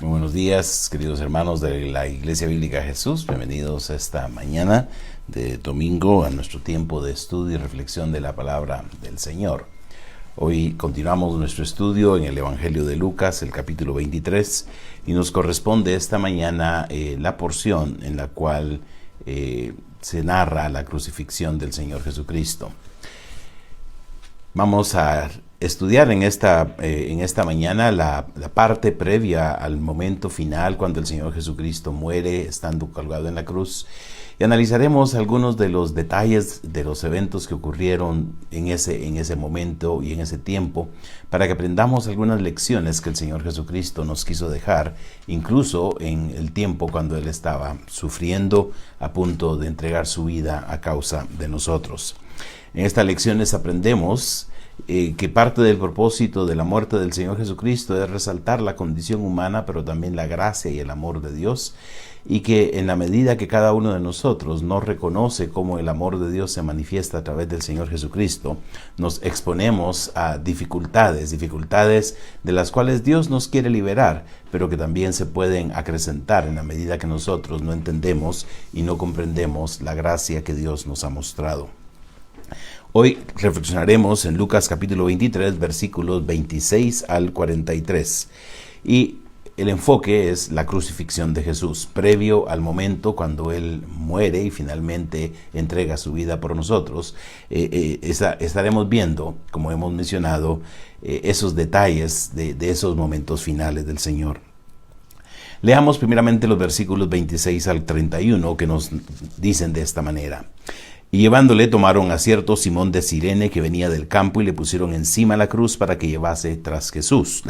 Muy buenos días, queridos hermanos de la Iglesia Bíblica Jesús. Bienvenidos esta mañana de domingo a nuestro tiempo de estudio y reflexión de la palabra del Señor. Hoy continuamos nuestro estudio en el Evangelio de Lucas, el capítulo 23, y nos corresponde esta mañana la porción en la cual se narra la crucifixión del Señor Jesucristo. Vamos a estudiar en esta mañana la parte previa al momento final cuando el Señor Jesucristo muere estando colgado en la cruz, y analizaremos algunos de los detalles de los eventos que ocurrieron en ese momento y en ese tiempo, para que aprendamos algunas lecciones que el Señor Jesucristo nos quiso dejar, incluso en el tiempo cuando Él estaba sufriendo, a punto de entregar su vida a causa de nosotros. En estas lecciones aprendemos que parte del propósito de la muerte del Señor Jesucristo es resaltar la condición humana, pero también la gracia y el amor de Dios, y que en la medida que cada uno de nosotros no reconoce cómo el amor de Dios se manifiesta a través del Señor Jesucristo, nos exponemos a dificultades de las cuales Dios nos quiere liberar, pero que también se pueden acrecentar en la medida que nosotros no entendemos y no comprendemos la gracia que Dios nos ha mostrado. Hoy reflexionaremos en Lucas capítulo 23, versículos 26 al 43. Y el enfoque es la crucifixión de Jesús, previo al momento cuando Él muere y finalmente entrega su vida por nosotros. Estaremos viendo, como hemos mencionado, esos detalles de esos momentos finales del Señor. Leamos primeramente los versículos 26 al 31 que nos dicen de esta manera. Y llevándole tomaron a cierto Simón de Cirene que venía del campo y le pusieron encima la cruz para que la llevase tras Jesús.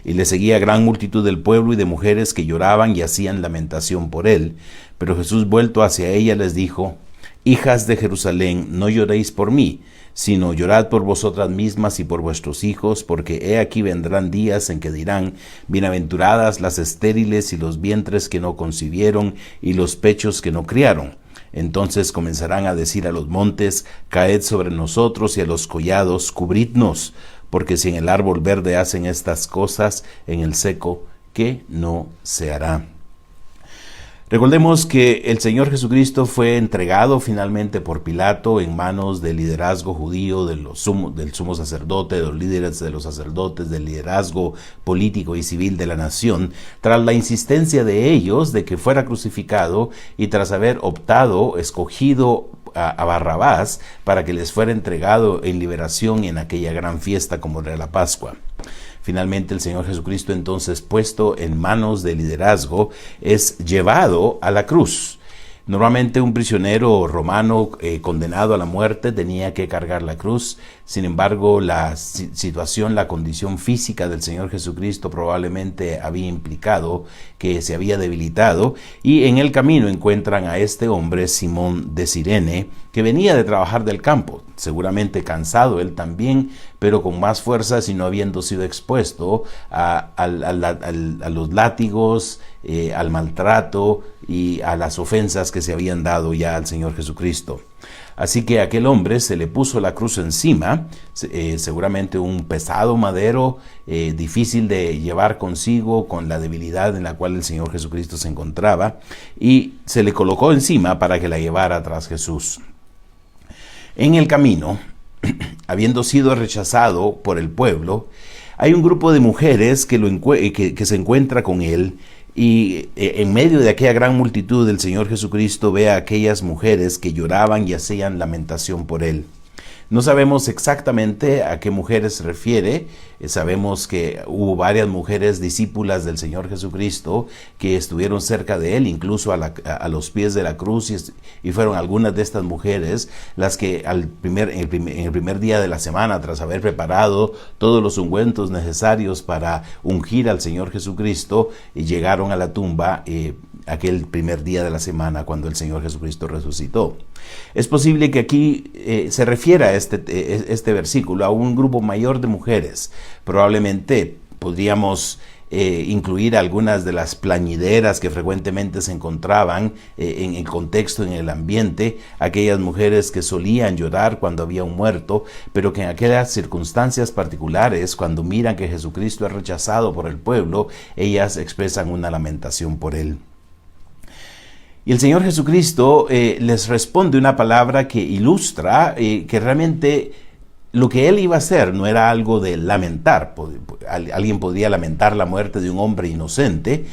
Y le seguía gran multitud del pueblo y de mujeres que lloraban y hacían lamentación por él. Pero Jesús, vuelto hacia ella, les dijo: Hijas de Jerusalén, no lloréis por mí, sino llorad por vosotras mismas y por vuestros hijos, porque he aquí vendrán días en que dirán: bienaventuradas las estériles y los vientres que no concibieron y los pechos que no criaron. Entonces comenzarán a decir a los montes: caed sobre nosotros, y a los collados: cubridnos, porque si en el árbol verde hacen estas cosas, en el seco, ¿qué no se hará? Recordemos que el Señor Jesucristo fue entregado finalmente por Pilato en manos del liderazgo judío, del sumo sacerdote, de los líderes de los sacerdotes, del liderazgo político y civil de la nación, tras la insistencia de ellos de que fuera crucificado y tras haber escogido a Barrabás para que les fuera entregado en liberación en aquella gran fiesta como era la Pascua. Finalmente el Señor Jesucristo, entonces puesto en manos del liderazgo, es llevado a la cruz. Normalmente un prisionero romano condenado a la muerte tenía que cargar la cruz. Sin embargo, la condición física del Señor Jesucristo probablemente había implicado que se había debilitado, y en el camino encuentran a este hombre, Simón de Cirene, que venía de trabajar del campo, seguramente cansado él también, pero con más fuerzas y no habiendo sido expuesto a los látigos, al maltrato y a las ofensas que se habían dado ya al Señor Jesucristo. Así que a aquel hombre se le puso la cruz encima, seguramente un pesado madero, difícil de llevar consigo con la debilidad en la cual el Señor Jesucristo se encontraba, y se le colocó encima para que la llevara tras Jesús. En el camino, habiendo sido rechazado por el pueblo, hay un grupo de mujeres que se encuentra con él, y en medio de aquella gran multitud el Señor Jesucristo ve a aquellas mujeres que lloraban y hacían lamentación por él. No sabemos exactamente a qué mujeres se refiere. Sabemos que hubo varias mujeres discípulas del Señor Jesucristo que estuvieron cerca de él, incluso a los pies de la cruz, y fueron algunas de estas mujeres las que en el primer día de la semana, tras haber preparado todos los ungüentos necesarios para ungir al Señor Jesucristo, llegaron a la tumba aquel primer día de la semana cuando el Señor Jesucristo resucitó. Es posible que aquí se refiera a este versículo a un grupo mayor de mujeres. Probablemente podríamos incluir algunas de las plañideras que frecuentemente se encontraban en el contexto, en el ambiente, aquellas mujeres que solían llorar cuando había un muerto, pero que en aquellas circunstancias particulares, cuando miran que Jesucristo es rechazado por el pueblo, ellas expresan una lamentación por él. Y el Señor Jesucristo les responde una palabra que ilustra que realmente lo que él iba a hacer no era algo de lamentar. Alguien podría lamentar la muerte de un hombre inocente,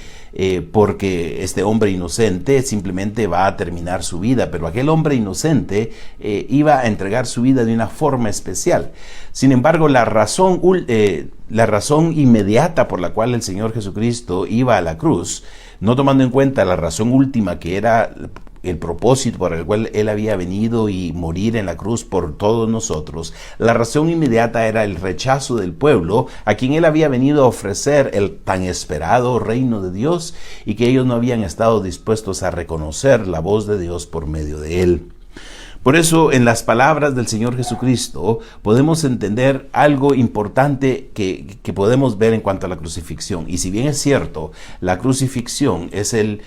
porque este hombre inocente simplemente va a terminar su vida, pero aquel hombre inocente iba a entregar su vida de una forma especial. Sin embargo, la razón inmediata por la cual el Señor Jesucristo iba a la cruz, no tomando en cuenta la razón última, que era el propósito por el cual él había venido y morir en la cruz por todos nosotros, la razón inmediata era el rechazo del pueblo a quien él había venido a ofrecer el tan esperado reino de Dios, y que ellos no habían estado dispuestos a reconocer la voz de Dios por medio de él. Por eso, en las palabras del Señor Jesucristo podemos entender algo importante que podemos ver en cuanto a la crucifixión. Y si bien es cierto, la crucifixión es el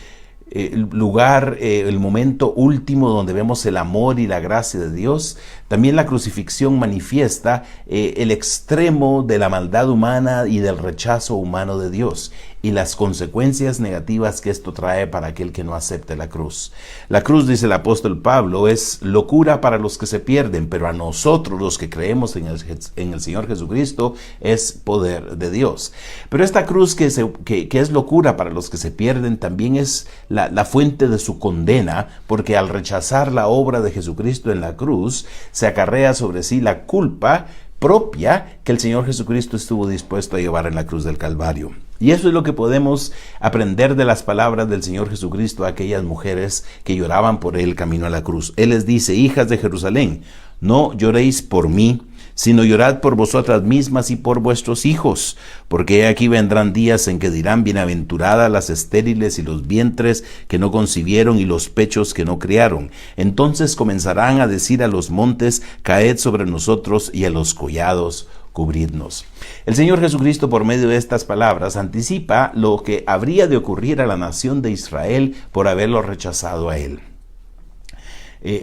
lugar, el momento último donde vemos el amor y la gracia de Dios, también la crucifixión manifiesta el extremo de la maldad humana y del rechazo humano de Dios, y las consecuencias negativas que esto trae para aquel que no acepte la cruz. La cruz, dice el apóstol Pablo, es locura para los que se pierden, pero a nosotros, los que creemos en el Señor Jesucristo, es poder de Dios. Pero esta cruz que es locura para los que se pierden, también es la fuente de su condena, porque al rechazar la obra de Jesucristo en la cruz, se acarrea sobre sí la culpa propia que el Señor Jesucristo estuvo dispuesto a llevar en la cruz del Calvario. Y eso es lo que podemos aprender de las palabras del Señor Jesucristo a aquellas mujeres que lloraban por él camino a la cruz. Él les dice: hijas de Jerusalén, no lloréis por mí, sino llorad por vosotras mismas y por vuestros hijos, porque aquí vendrán días en que dirán: bienaventuradas las estériles y los vientres que no concibieron y los pechos que no criaron. Entonces comenzarán a decir a los montes: caed sobre nosotros, y a los collados cubridnos. El Señor Jesucristo, por medio de estas palabras, anticipa lo que habría de ocurrir a la nación de Israel por haberlo rechazado a él.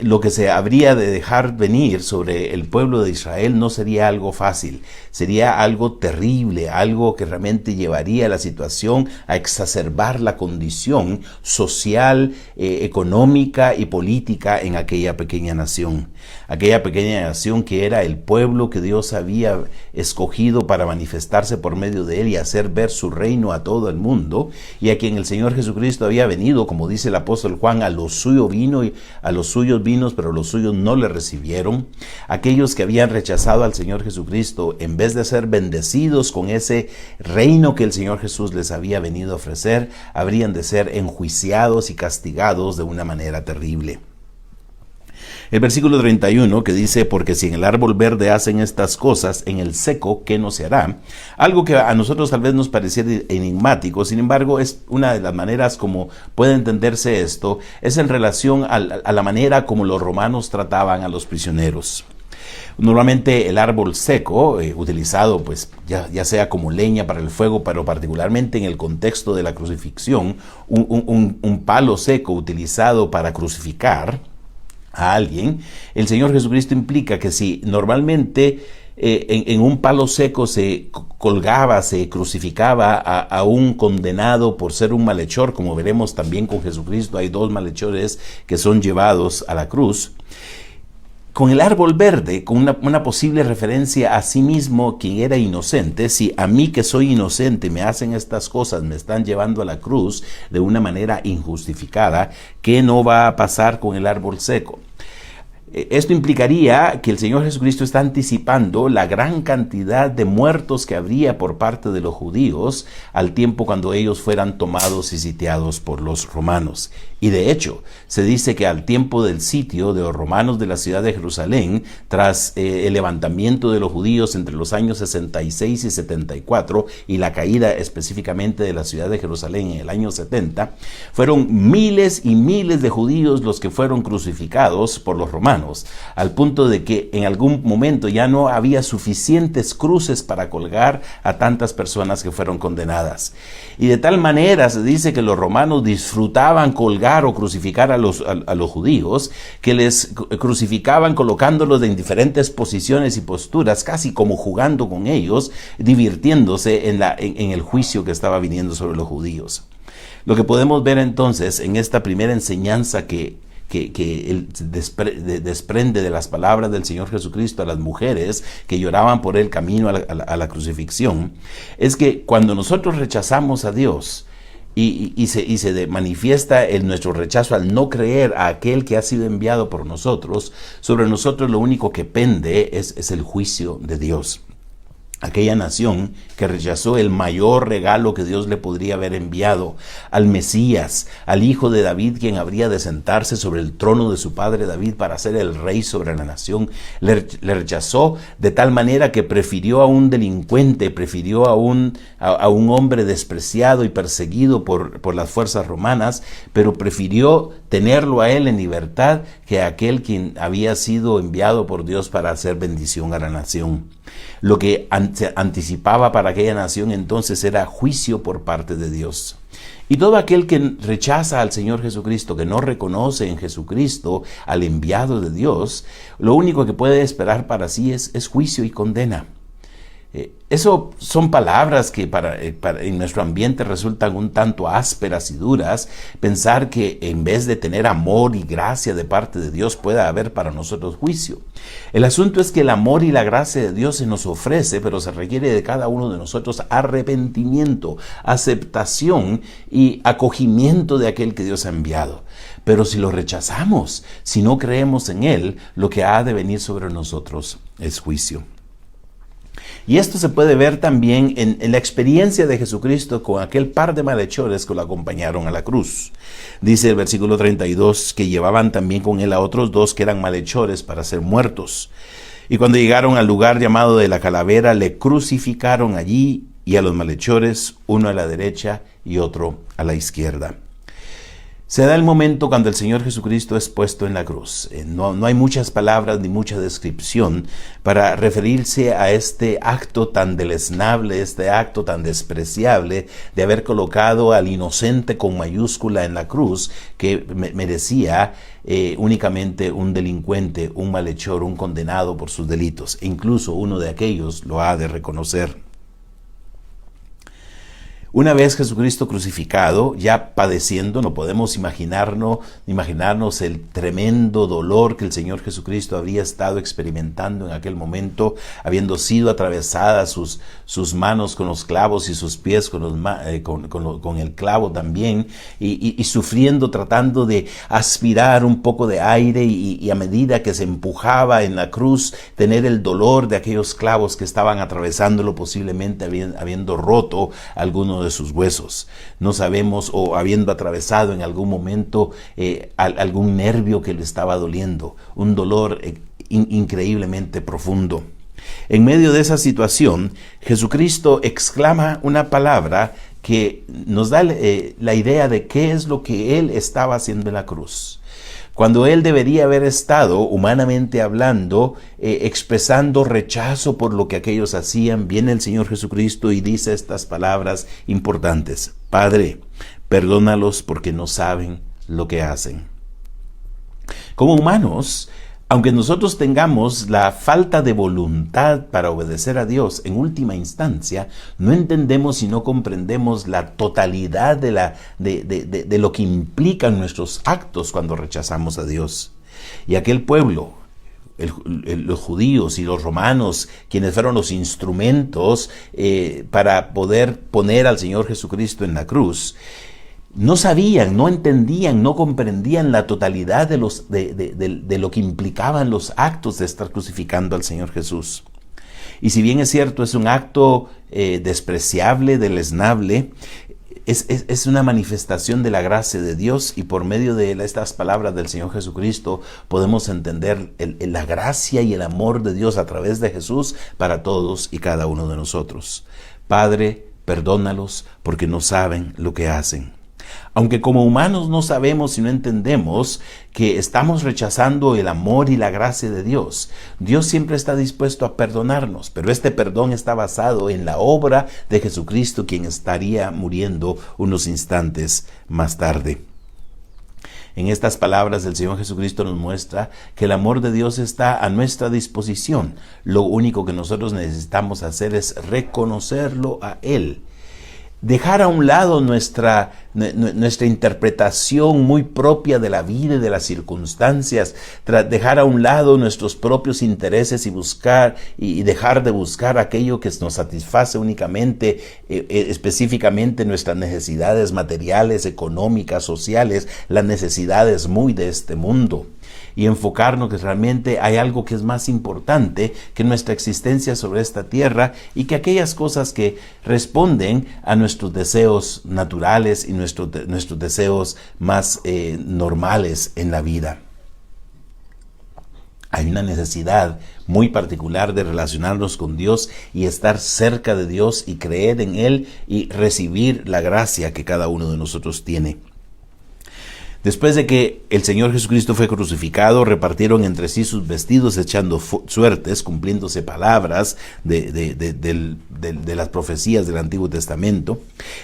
Lo que se habría de dejar venir sobre el pueblo de Israel no sería algo fácil, sería algo terrible, algo que realmente llevaría la situación a exacerbar la condición social, económica y política en aquella pequeña nación que era el pueblo que Dios había escogido para manifestarse por medio de él y hacer ver su reino a todo el mundo, y a quien el Señor Jesucristo había venido, como dice el apóstol Juan: a los suyos vino y a los suyos vinos, pero los suyos no le recibieron. Aquellos que habían rechazado al Señor Jesucristo, en vez de ser bendecidos con ese reino que el Señor Jesús les había venido a ofrecer, habrían de ser enjuiciados y castigados de una manera terrible. El versículo 31, que dice: porque si en el árbol verde hacen estas cosas, en el seco, ¿qué no se hará? Algo que a nosotros tal vez nos pareciera enigmático, sin embargo, es una de las maneras como puede entenderse esto, es en relación a la manera como los romanos trataban a los prisioneros. Normalmente el árbol seco, utilizado pues ya sea como leña para el fuego, pero particularmente en el contexto de la crucifixión, un palo seco utilizado para crucificar a alguien, el Señor Jesucristo implica que si normalmente en un palo seco se colgaba, se crucificaba a un condenado por ser un malhechor, como veremos también con Jesucristo, hay dos malhechores que son llevados a la cruz. Con el árbol verde, con una posible referencia a sí mismo, quien era inocente: si a mí, que soy inocente, me hacen estas cosas, me están llevando a la cruz de una manera injustificada, ¿qué no va a pasar con el árbol seco? Esto implicaría que el Señor Jesucristo está anticipando la gran cantidad de muertos que habría por parte de los judíos al tiempo cuando ellos fueran tomados y sitiados por los romanos. Y de hecho, se dice que al tiempo del sitio de los romanos de la ciudad de Jerusalén, tras el levantamiento de los judíos entre los años 66 y 74 y la caída específicamente de la ciudad de Jerusalén en el año 70, fueron miles y miles de judíos los que fueron crucificados por los romanos. romanos, al punto de que en algún momento ya no había suficientes cruces para colgar a tantas personas que fueron condenadas. Y de tal manera se dice que los romanos disfrutaban colgar o crucificar a los judíos, que les crucificaban colocándolos en diferentes posiciones y posturas, casi como jugando con ellos, divirtiéndose en el juicio que estaba viniendo sobre los judíos. Lo que podemos ver entonces en esta primera enseñanza que desprende de las palabras del Señor Jesucristo a las mujeres que lloraban por el camino a la crucifixión, es que cuando nosotros rechazamos a Dios y se manifiesta nuestro rechazo al no creer a aquel que ha sido enviado por nosotros, sobre nosotros lo único que pende es el juicio de Dios. Aquella nación que rechazó el mayor regalo que Dios le podría haber enviado, al Mesías, al hijo de David, quien habría de sentarse sobre el trono de su padre David para ser el rey sobre la nación, le rechazó de tal manera que prefirió a un delincuente, prefirió a un hombre despreciado y perseguido por las fuerzas romanas, pero prefirió tenerlo a él en libertad que a aquel quien había sido enviado por Dios para hacer bendición a la nación. Lo que anticipaba para aquella nación entonces era juicio por parte de Dios. Y todo aquel que rechaza al Señor Jesucristo, que no reconoce en Jesucristo al enviado de Dios, lo único que puede esperar para sí es juicio y condena. Eso son palabras que en nuestro ambiente resultan un tanto ásperas y duras. Pensar que en vez de tener amor y gracia de parte de Dios pueda haber para nosotros juicio. El asunto es que el amor y la gracia de Dios se nos ofrece, pero se requiere de cada uno de nosotros arrepentimiento, aceptación y acogimiento de aquel que Dios ha enviado. Pero si lo rechazamos, si no creemos en Él, lo que ha de venir sobre nosotros es juicio. Y esto se puede ver también en la experiencia de Jesucristo con aquel par de malhechores que lo acompañaron a la cruz. Dice el versículo 32 que llevaban también con él a otros dos que eran malhechores para ser muertos. Y cuando llegaron al lugar llamado de la Calavera, le crucificaron allí y a los malhechores, uno a la derecha y otro a la izquierda. Se da el momento cuando el Señor Jesucristo es puesto en la cruz. No hay muchas palabras ni mucha descripción para referirse a este acto tan deleznable, este acto tan despreciable de haber colocado al inocente con mayúscula en la cruz que merecía únicamente un delincuente, un malhechor, un condenado por sus delitos. E incluso uno de aquellos lo ha de reconocer. Una vez Jesucristo crucificado, ya padeciendo, no podemos imaginarnos el tremendo dolor que el Señor Jesucristo habría estado experimentando en aquel momento, habiendo sido atravesadas sus manos con los clavos y sus pies con el clavo también, y sufriendo, tratando de aspirar un poco de aire y a medida que se empujaba en la cruz, tener el dolor de aquellos clavos que estaban atravesándolo, posiblemente habiendo roto algunos de sus huesos. No sabemos, o habiendo atravesado en algún momento algún nervio que le estaba doliendo, un dolor increíblemente profundo. En medio de esa situación, Jesucristo exclama una palabra que nos da la idea de qué es lo que Él estaba haciendo en la cruz. Cuando Él debería haber estado, humanamente hablando, expresando rechazo por lo que aquellos hacían, viene el Señor Jesucristo y dice estas palabras importantes: Padre, perdónalos porque no saben lo que hacen. Como humanos, aunque nosotros tengamos la falta de voluntad para obedecer a Dios, en última instancia, no entendemos y no comprendemos la totalidad de lo que implican nuestros actos cuando rechazamos a Dios. Y aquel pueblo, los judíos y los romanos, quienes fueron los instrumentos para poder poner al Señor Jesucristo en la cruz, no sabían, no entendían, no comprendían la totalidad de lo que implicaban los actos de estar crucificando al Señor Jesús. Y si bien es cierto, es un acto despreciable, deleznable, es una manifestación de la gracia de Dios, y por medio de estas palabras del Señor Jesucristo podemos entender la gracia y el amor de Dios a través de Jesús para todos y cada uno de nosotros. Padre, perdónalos porque no saben lo que hacen. Aunque como humanos no sabemos y no entendemos que estamos rechazando el amor y la gracia de Dios, Dios siempre está dispuesto a perdonarnos, pero este perdón está basado en la obra de Jesucristo, quien estaría muriendo unos instantes más tarde. En estas palabras el Señor Jesucristo nos muestra que el amor de Dios está a nuestra disposición. Lo único que nosotros necesitamos hacer es reconocerlo a Él. Dejar a un lado nuestra interpretación muy propia de la vida y de las circunstancias, dejar a un lado nuestros propios intereses y dejar de buscar aquello que nos satisface únicamente, específicamente nuestras necesidades materiales, económicas, sociales, las necesidades muy de este mundo. Y enfocarnos que realmente hay algo que es más importante que nuestra existencia sobre esta tierra y que aquellas cosas que responden a nuestros deseos naturales y nuestros deseos más normales en la vida. Hay una necesidad muy particular de relacionarnos con Dios y estar cerca de Dios y creer en Él y recibir la gracia que cada uno de nosotros tiene. Después de que el Señor Jesucristo fue crucificado, repartieron entre sí sus vestidos echando suertes, cumpliéndose palabras de las profecías del Antiguo Testamento.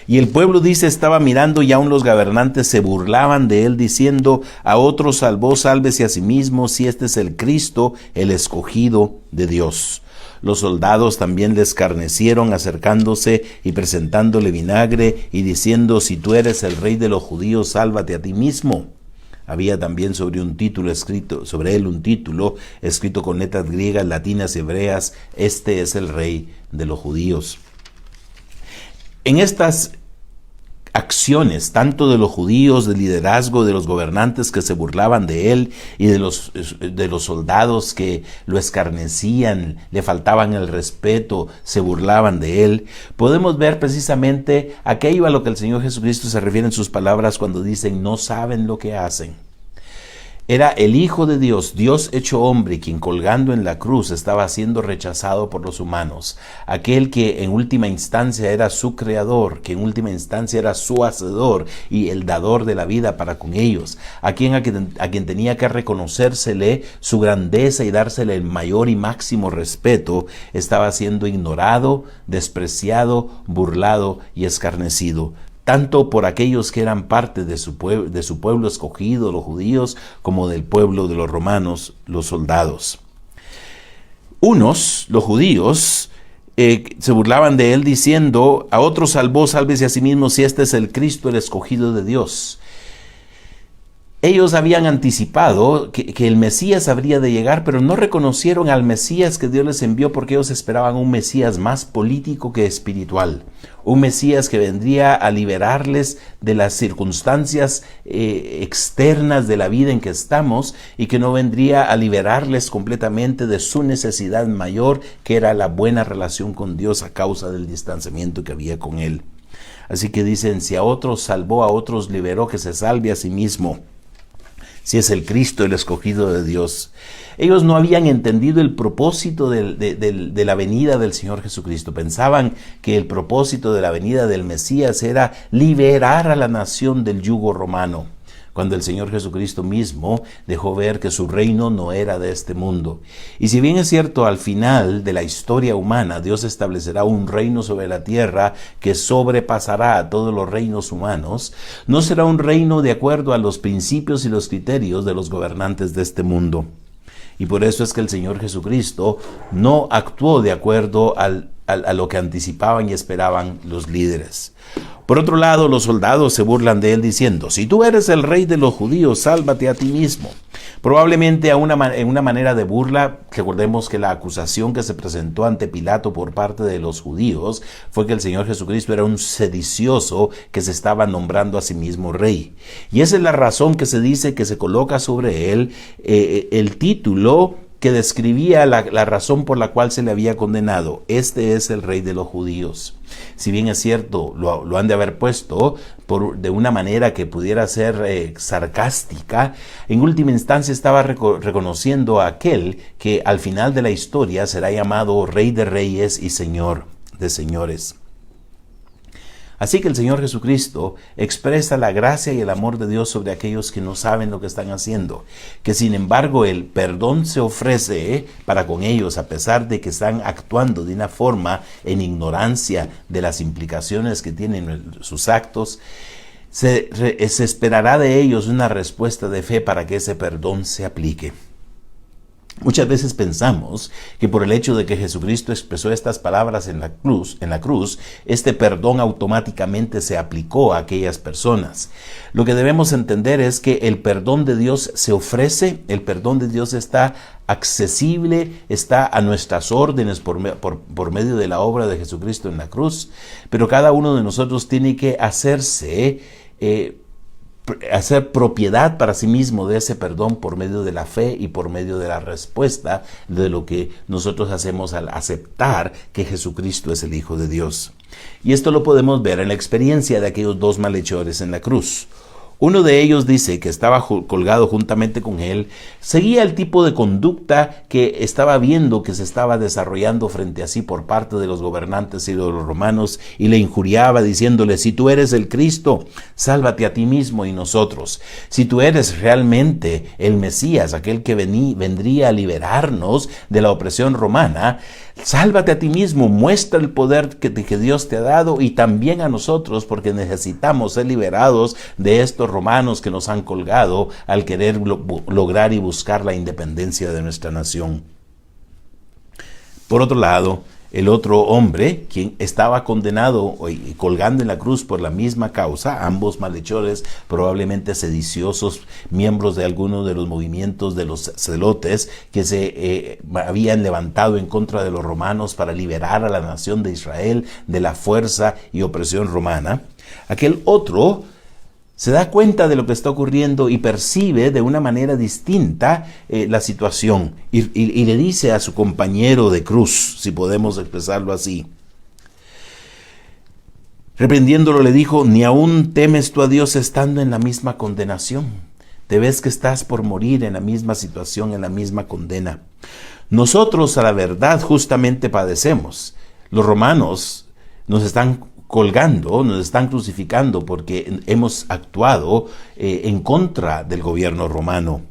Y el pueblo, dice, estaba mirando y aún los gobernantes se burlaban de él, diciendo: a otro salvó, sálvese a sí mismo, si este es el Cristo, el escogido de Dios. Los soldados también le escarnecieron, acercándose y presentándole vinagre y diciendo: si tú eres el rey de los judíos, sálvate a ti mismo. Había también sobre él un título escrito con letras griegas, latinas y hebreas: este es el rey de los judíos. En estas acciones, tanto de los judíos, del liderazgo, de los gobernantes que se burlaban de él y de los soldados que lo escarnecían, le faltaban el respeto, se burlaban de él, podemos ver precisamente aquello a lo que el Señor Jesucristo se refiere en sus palabras cuando dicen: no saben lo que hacen. Era el Hijo de Dios, Dios hecho hombre, quien colgando en la cruz estaba siendo rechazado por los humanos. Aquel que en última instancia era su creador, que en última instancia era su hacedor y el dador de la vida para con ellos. A quien tenía que reconocérsele su grandeza y dársele el mayor y máximo respeto, estaba siendo ignorado, despreciado, burlado y escarnecido, tanto por aquellos que eran parte de su pueblo escogido, los judíos, como del pueblo de los romanos, los soldados. Unos, los judíos, se burlaban de él diciendo: a otro salvó, sálvese a sí mismo, si este es el Cristo, el escogido de Dios. Ellos habían anticipado que el Mesías habría de llegar, pero no reconocieron al Mesías que Dios les envió, porque ellos esperaban un Mesías más político que espiritual. Un Mesías que vendría a liberarles de las circunstancias externas de la vida en que estamos, y que no vendría a liberarles completamente de su necesidad mayor, que era la buena relación con Dios a causa del distanciamiento que había con Él. Así que dicen: si a otros salvó, a otros liberó, que se salve a sí mismo, si es el Cristo, el escogido de Dios. Ellos no habían entendido el propósito de la venida del Señor Jesucristo. Pensaban que el propósito de la venida del Mesías era liberar a la nación del yugo romano, cuando el Señor Jesucristo mismo dejó ver que su reino no era de este mundo. Y si bien es cierto, al final de la historia humana, Dios establecerá un reino sobre la tierra que sobrepasará a todos los reinos humanos, no será un reino de acuerdo a los principios y los criterios de los gobernantes de este mundo. Y por eso es que el Señor Jesucristo no actuó de acuerdo a lo que anticipaban y esperaban los líderes. Por otro lado, los soldados se burlan de él diciendo: si tú eres el rey de los judíos, sálvate a ti mismo. Probablemente en una manera de burla. Recordemos que la acusación que se presentó ante Pilato por parte de los judíos fue que el Señor Jesucristo era un sedicioso que se estaba nombrando a sí mismo rey. Y esa es la razón que se dice que se coloca sobre él el título que describía la razón por la cual se le había condenado: este es el rey de los judíos. Si bien es cierto, lo han de haber puesto de una manera que pudiera ser sarcástica, en última instancia estaba reconociendo a aquel que al final de la historia será llamado Rey de Reyes y Señor de Señores. Así que el Señor Jesucristo expresa la gracia y el amor de Dios sobre aquellos que no saben lo que están haciendo, que sin embargo el perdón se ofrece para con ellos a pesar de que están actuando de una forma en ignorancia de las implicaciones que tienen sus actos. Se esperará de ellos una respuesta de fe para que ese perdón se aplique. Muchas veces pensamos que por el hecho de que Jesucristo expresó estas palabras en la cruz, este perdón automáticamente se aplicó a aquellas personas. Lo que debemos entender es que el perdón de Dios se ofrece, el perdón de Dios está accesible, está a nuestras órdenes por medio de la obra de Jesucristo en la cruz, pero cada uno de nosotros tiene que hacer propiedad para sí mismo de ese perdón por medio de la fe y por medio de la respuesta de lo que nosotros hacemos al aceptar que Jesucristo es el Hijo de Dios. Y esto lo podemos ver en la experiencia de aquellos dos malhechores en la cruz. Uno de ellos dice que estaba colgado juntamente con él, seguía el tipo de conducta que estaba viendo que se estaba desarrollando frente a sí por parte de los gobernantes y de los romanos, y le injuriaba diciéndole: si tú eres el Cristo, sálvate a ti mismo y nosotros. Si tú eres realmente el Mesías, aquel que vendría a liberarnos de la opresión romana, sálvate a ti mismo, muestra el poder que Dios te ha dado y también a nosotros, porque necesitamos ser liberados de estos romanos que nos han colgado al querer lograr y buscar la independencia de nuestra nación. Por otro lado, el otro hombre, quien estaba condenado y colgando en la cruz por la misma causa, ambos malhechores, probablemente sediciosos, miembros de algunos de los movimientos de los celotes que se habían levantado en contra de los romanos para liberar a la nación de Israel de la fuerza y opresión romana. Aquel otro se da cuenta de lo que está ocurriendo y percibe de una manera distinta la situación y le dice a su compañero de cruz, si podemos expresarlo así. Reprendiéndolo le dijo: ¿ni aún temes tú a Dios estando en la misma condenación? ¿Te ves que estás por morir en la misma situación, en la misma condena? Nosotros a la verdad justamente padecemos. Los romanos nos están colgando, nos están crucificando porque hemos actuado en contra del gobierno romano.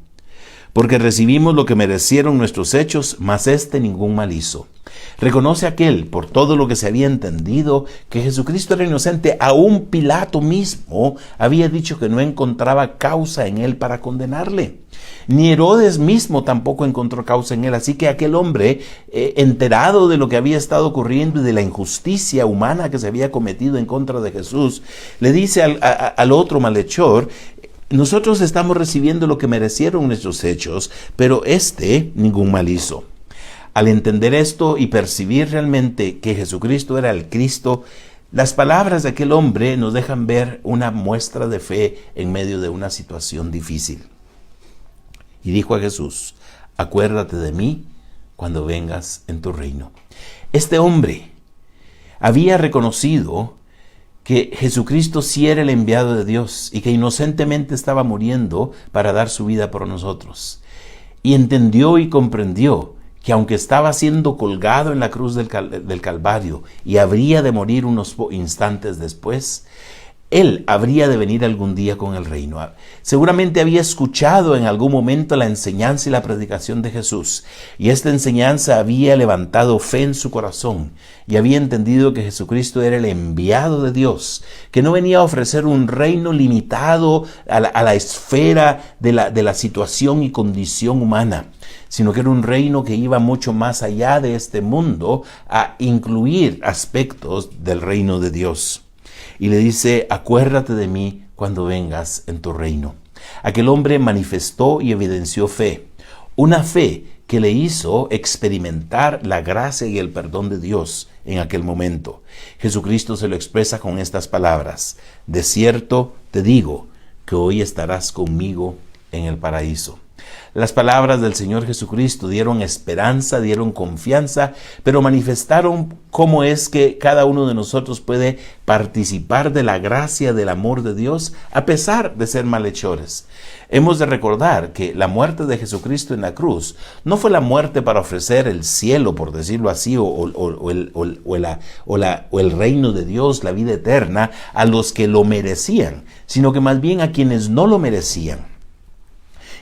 Porque recibimos lo que merecieron nuestros hechos, mas ningún mal hizo. Reconoce aquel, por todo lo que se había entendido, que Jesucristo era inocente. Aún Pilato mismo había dicho que no encontraba causa en él para condenarle. Ni Herodes mismo tampoco encontró causa en él. Así que aquel hombre, enterado de lo que había estado ocurriendo y de la injusticia humana que se había cometido en contra de Jesús, le dice al otro malhechor: nosotros estamos recibiendo lo que merecieron nuestros hechos, pero ningún mal hizo. Al entender esto y percibir realmente que Jesucristo era el Cristo, las palabras de aquel hombre nos dejan ver una muestra de fe en medio de una situación difícil. Y dijo a Jesús: acuérdate de mí cuando vengas en tu reino. Este hombre había reconocido que Jesucristo sí era el enviado de Dios y que inocentemente estaba muriendo para dar su vida por nosotros. Y entendió y comprendió que aunque estaba siendo colgado en la cruz del Calvario y habría de morir unos instantes después, él habría de venir algún día con el reino. Seguramente había escuchado en algún momento la enseñanza y la predicación de Jesús, y esta enseñanza había levantado fe en su corazón, y había entendido que Jesucristo era el enviado de Dios, que no venía a ofrecer un reino limitado a la esfera de la situación y condición humana, sino que era un reino que iba mucho más allá de este mundo a incluir aspectos del reino de Dios. Y le dice: acuérdate de mí cuando vengas en tu reino. Aquel hombre manifestó y evidenció fe, una fe que le hizo experimentar la gracia y el perdón de Dios en aquel momento. Jesucristo se lo expresa con estas palabras: de cierto te digo que hoy estarás conmigo en el paraíso. Las palabras del Señor Jesucristo dieron esperanza, dieron confianza, pero manifestaron cómo es que cada uno de nosotros puede participar de la gracia, del amor de Dios, a pesar de ser malhechores. Hemos de recordar que la muerte de Jesucristo en la cruz no fue la muerte para ofrecer el cielo, por decirlo así, o el reino de Dios, la vida eterna, a los que lo merecían, sino que más bien a quienes no lo merecían.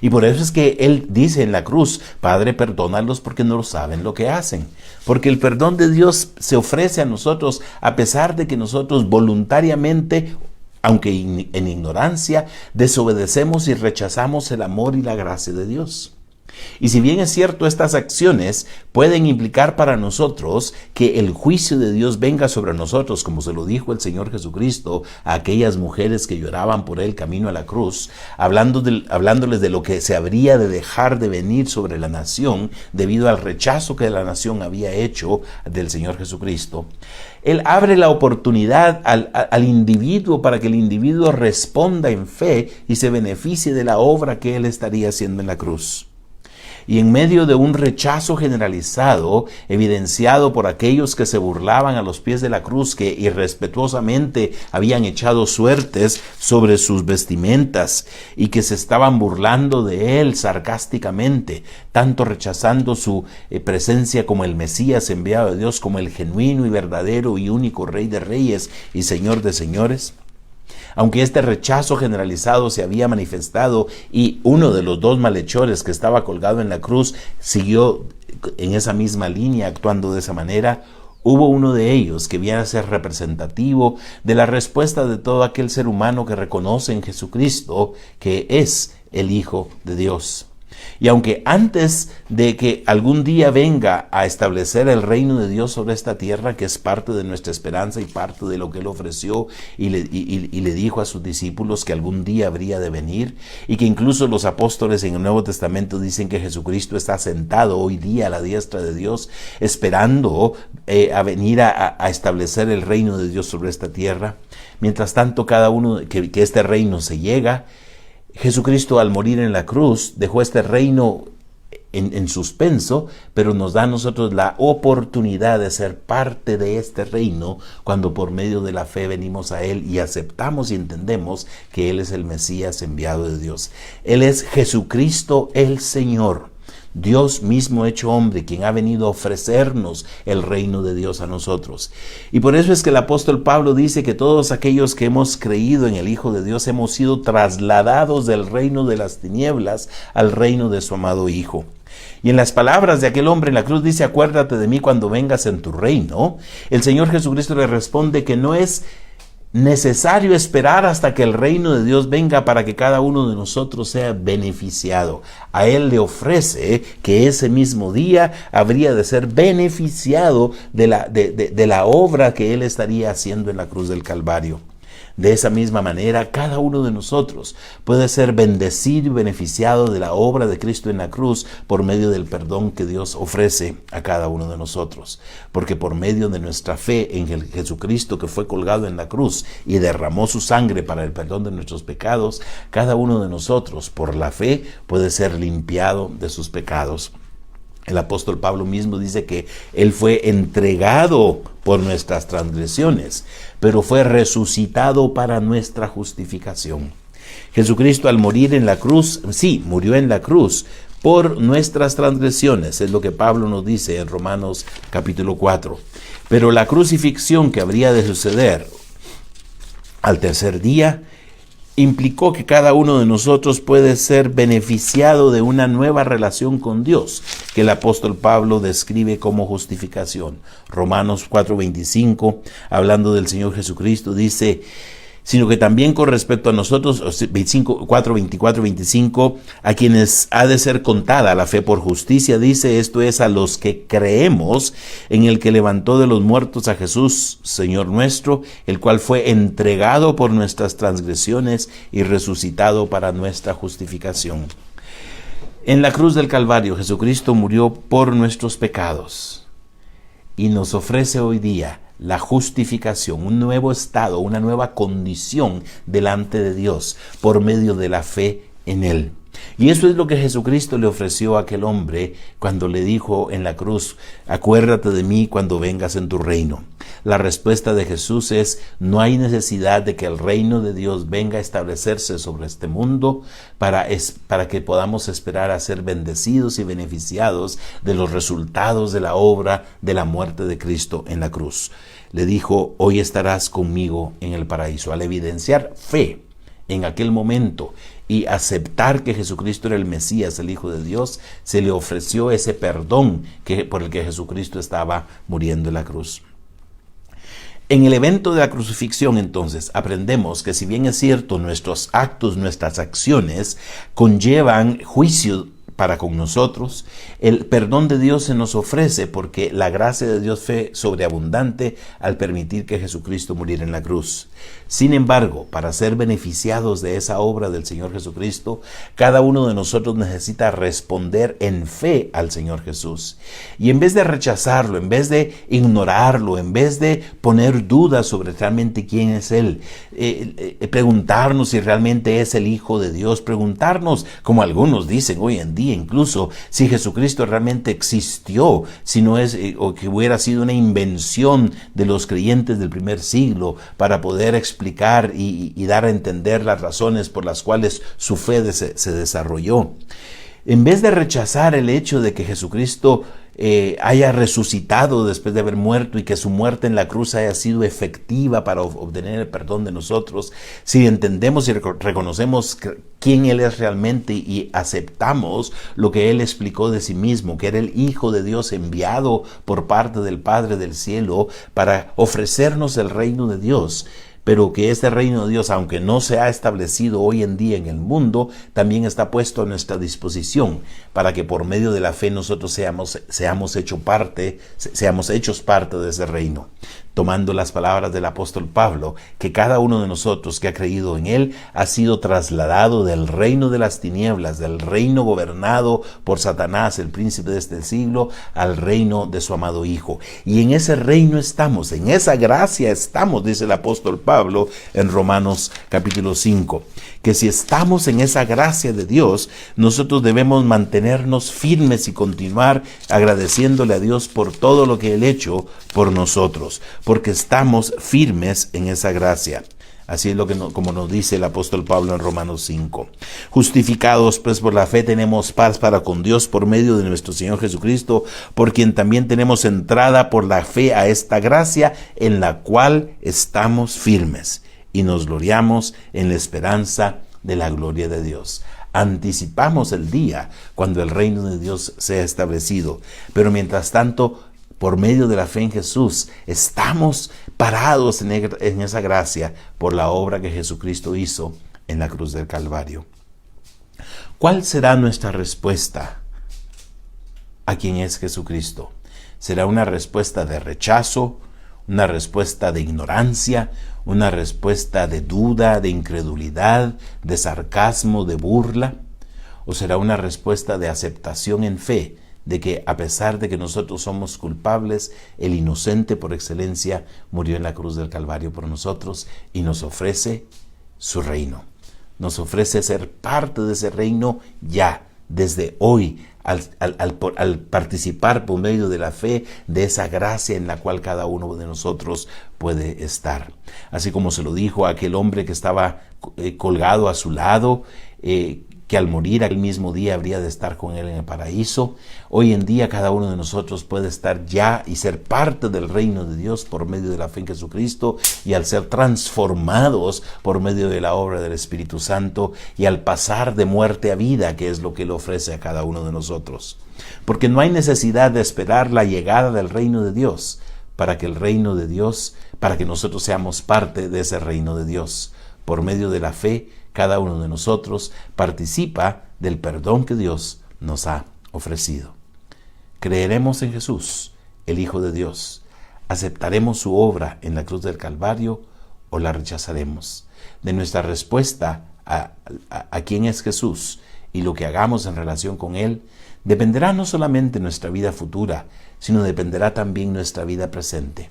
Y por eso es que Él dice en la cruz: Padre, perdónalos porque no saben lo que hacen. Porque el perdón de Dios se ofrece a nosotros a pesar de que nosotros voluntariamente, aunque en ignorancia, desobedecemos y rechazamos el amor y la gracia de Dios. Y si bien es cierto, estas acciones pueden implicar para nosotros que el juicio de Dios venga sobre nosotros, como se lo dijo el Señor Jesucristo a aquellas mujeres que lloraban por Él camino a la cruz, hablándoles de lo que se habría de dejar de venir sobre la nación debido al rechazo que la nación había hecho del Señor Jesucristo. Él abre la oportunidad al individuo para que el individuo responda en fe y se beneficie de la obra que Él estaría haciendo en la cruz. Y en medio de un rechazo generalizado, evidenciado por aquellos que se burlaban a los pies de la cruz, que irrespetuosamente habían echado suertes sobre sus vestimentas y que se estaban burlando de Él sarcásticamente, tanto rechazando su presencia como el Mesías enviado de Dios, como el genuino y verdadero y único Rey de Reyes y Señor de Señores. Aunque este rechazo generalizado se había manifestado y uno de los dos malhechores que estaba colgado en la cruz siguió en esa misma línea actuando de esa manera, hubo uno de ellos que viene a ser representativo de la respuesta de todo aquel ser humano que reconoce en Jesucristo que es el Hijo de Dios. Y aunque antes de que algún día venga a establecer el reino de Dios sobre esta tierra, que es parte de nuestra esperanza y parte de lo que Él ofreció y le dijo a sus discípulos que algún día habría de venir, y que incluso los apóstoles en el Nuevo Testamento dicen que Jesucristo está sentado hoy día a la diestra de Dios, esperando a venir a establecer el reino de Dios sobre esta tierra. Mientras tanto, cada uno que este reino se llega, Jesucristo, al morir en la cruz, dejó este reino en suspenso, pero nos da a nosotros la oportunidad de ser parte de este reino cuando por medio de la fe venimos a Él y aceptamos y entendemos que Él es el Mesías enviado de Dios. Él es Jesucristo el Señor, Dios mismo hecho hombre, quien ha venido a ofrecernos el reino de Dios a nosotros. Y por eso es que el apóstol Pablo dice que todos aquellos que hemos creído en el Hijo de Dios hemos sido trasladados del reino de las tinieblas al reino de su amado Hijo. Y en las palabras de aquel hombre en la cruz dice: acuérdate de mí cuando vengas en tu reino. El Señor Jesucristo le responde que no es necesario esperar hasta que el reino de Dios venga para que cada uno de nosotros sea beneficiado. A Él le ofrece que ese mismo día habría de ser beneficiado de la obra que Él estaría haciendo en la cruz del Calvario. De esa misma manera, cada uno de nosotros puede ser bendecido y beneficiado de la obra de Cristo en la cruz por medio del perdón que Dios ofrece a cada uno de nosotros. Porque por medio de nuestra fe en el Jesucristo que fue colgado en la cruz y derramó su sangre para el perdón de nuestros pecados, cada uno de nosotros por la fe puede ser limpiado de sus pecados. El apóstol Pablo mismo dice que Él fue entregado por nuestras transgresiones, pero fue resucitado para nuestra justificación. Jesucristo, al morir en la cruz, sí, murió en la cruz por nuestras transgresiones, es lo que Pablo nos dice en Romanos capítulo 4. Pero la crucifixión que habría de suceder al tercer día implicó que cada uno de nosotros puede ser beneficiado de una nueva relación con Dios, que el apóstol Pablo describe como justificación. Romanos 4:25, hablando del Señor Jesucristo, dice: sino que también con respecto a nosotros, 4:24-25, a quienes ha de ser contada la fe por justicia, dice: esto es, a los que creemos en el que levantó de los muertos a Jesús, Señor nuestro, el cual fue entregado por nuestras transgresiones y resucitado para nuestra justificación. En la cruz del Calvario, Jesucristo murió por nuestros pecados y nos ofrece hoy día la justificación, un nuevo estado, una nueva condición delante de Dios por medio de la fe en Él. Y eso es lo que Jesucristo le ofreció a aquel hombre cuando le dijo en la cruz: acuérdate de mí cuando vengas en tu reino. La respuesta de Jesús es: no hay necesidad de que el reino de Dios venga a establecerse sobre este mundo para que podamos esperar a ser bendecidos y beneficiados de los resultados de la obra de la muerte de Cristo en la cruz. Le dijo: hoy estarás conmigo en el paraíso. Al evidenciar fe en aquel momento y aceptar que Jesucristo era el Mesías, el Hijo de Dios, se le ofreció ese perdón por el que Jesucristo estaba muriendo en la cruz. En el evento de la crucifixión, entonces, aprendemos que si bien es cierto, nuestros actos, nuestras acciones conllevan juicio para con nosotros, el perdón de Dios se nos ofrece porque la gracia de Dios fue sobreabundante al permitir que Jesucristo muriera en la cruz. Sin embargo, para ser beneficiados de esa obra del Señor Jesucristo, cada uno de nosotros necesita responder en fe al Señor Jesús. Y en vez de rechazarlo, en vez de ignorarlo, en vez de poner dudas sobre realmente quién es Él, preguntarnos si realmente es el Hijo de Dios, preguntarnos, como algunos dicen hoy en día, incluso si Jesucristo realmente existió, si no es o que hubiera sido una invención de los creyentes del primer siglo para poder explicar y dar a entender las razones por las cuales su fe se desarrolló. En vez de rechazar el hecho de que Jesucristo haya resucitado después de haber muerto y que su muerte en la cruz haya sido efectiva para obtener el perdón de nosotros, si entendemos y reconocemos quién Él es realmente y aceptamos lo que Él explicó de sí mismo, que era el Hijo de Dios enviado por parte del Padre del cielo para ofrecernos el reino de Dios, pero que este reino de Dios, aunque no se ha establecido hoy en día en el mundo, también está puesto a nuestra disposición para que por medio de la fe nosotros seamos hechos parte de ese reino. Tomando las palabras del apóstol Pablo, que cada uno de nosotros que ha creído en Él ha sido trasladado del reino de las tinieblas, del reino gobernado por Satanás, el príncipe de este siglo, al reino de su amado Hijo. Y en ese reino estamos, en esa gracia estamos, dice el apóstol Pablo en Romanos capítulo 5, que si estamos en esa gracia de Dios, nosotros debemos mantenernos firmes y continuar agradeciéndole a Dios por todo lo que Él ha hecho por nosotros, porque estamos firmes en esa gracia. Así es como nos dice el apóstol Pablo en Romanos 5. Justificados pues por la fe tenemos paz para con Dios por medio de nuestro Señor Jesucristo, por quien también tenemos entrada por la fe a esta gracia en la cual estamos firmes y nos gloriamos en la esperanza de la gloria de Dios. Anticipamos el día cuando el reino de Dios sea establecido, pero mientras tanto, por medio de la fe en Jesús, estamos parados en esa gracia por la obra que Jesucristo hizo en la cruz del Calvario. ¿Cuál será nuestra respuesta a quien es Jesucristo? ¿Será una respuesta de rechazo, una respuesta de ignorancia, una respuesta de duda, de incredulidad, de sarcasmo, de burla? ¿O será una respuesta de aceptación en fe, de que a pesar de que nosotros somos culpables, el inocente por excelencia murió en la cruz del Calvario por nosotros y nos ofrece su reino? Nos ofrece ser parte de ese reino ya, desde hoy, al participar por medio de la fe de esa gracia en la cual cada uno de nosotros puede estar. Así como se lo dijo a aquel hombre que estaba colgado a su lado, que al morir aquel mismo día habría de estar con Él en el paraíso. Hoy en día cada uno de nosotros puede estar ya y ser parte del reino de Dios por medio de la fe en Jesucristo, y al ser transformados por medio de la obra del Espíritu Santo y al pasar de muerte a vida, que es lo que Él ofrece a cada uno de nosotros. Porque no hay necesidad de esperar la llegada del reino de Dios para que nosotros seamos parte de ese reino de Dios. Por medio de la fe, cada uno de nosotros participa del perdón que Dios nos ha ofrecido. Creeremos en Jesús, el Hijo de Dios. ¿Aceptaremos su obra en la cruz del Calvario o la rechazaremos? De nuestra respuesta a quién es Jesús y lo que hagamos en relación con Él, dependerá no solamente nuestra vida futura, sino dependerá también nuestra vida presente.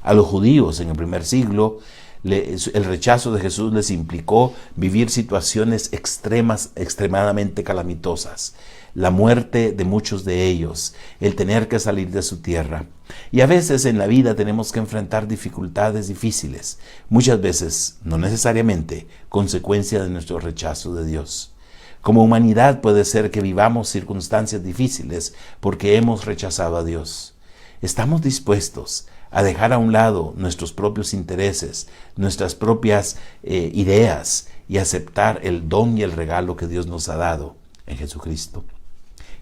A los judíos en el primer siglo El rechazo de Jesús les implicó vivir situaciones extremadamente calamitosas. La muerte de muchos de ellos, el tener que salir de su tierra. Y a veces en la vida tenemos que enfrentar dificultades difíciles, muchas veces, no necesariamente, consecuencia de nuestro rechazo de Dios. Como humanidad puede ser que vivamos circunstancias difíciles porque hemos rechazado a Dios. ¿Estamos dispuestos a dejar a un lado nuestros propios intereses, nuestras propias ideas y aceptar el don y el regalo que Dios nos ha dado en Jesucristo?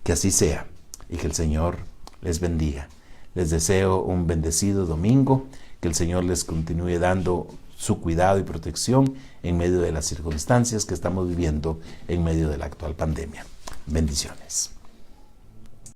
Que así sea y que el Señor les bendiga. Les deseo un bendecido domingo, que el Señor les continúe dando su cuidado y protección en medio de las circunstancias que estamos viviendo en medio de la actual pandemia. Bendiciones.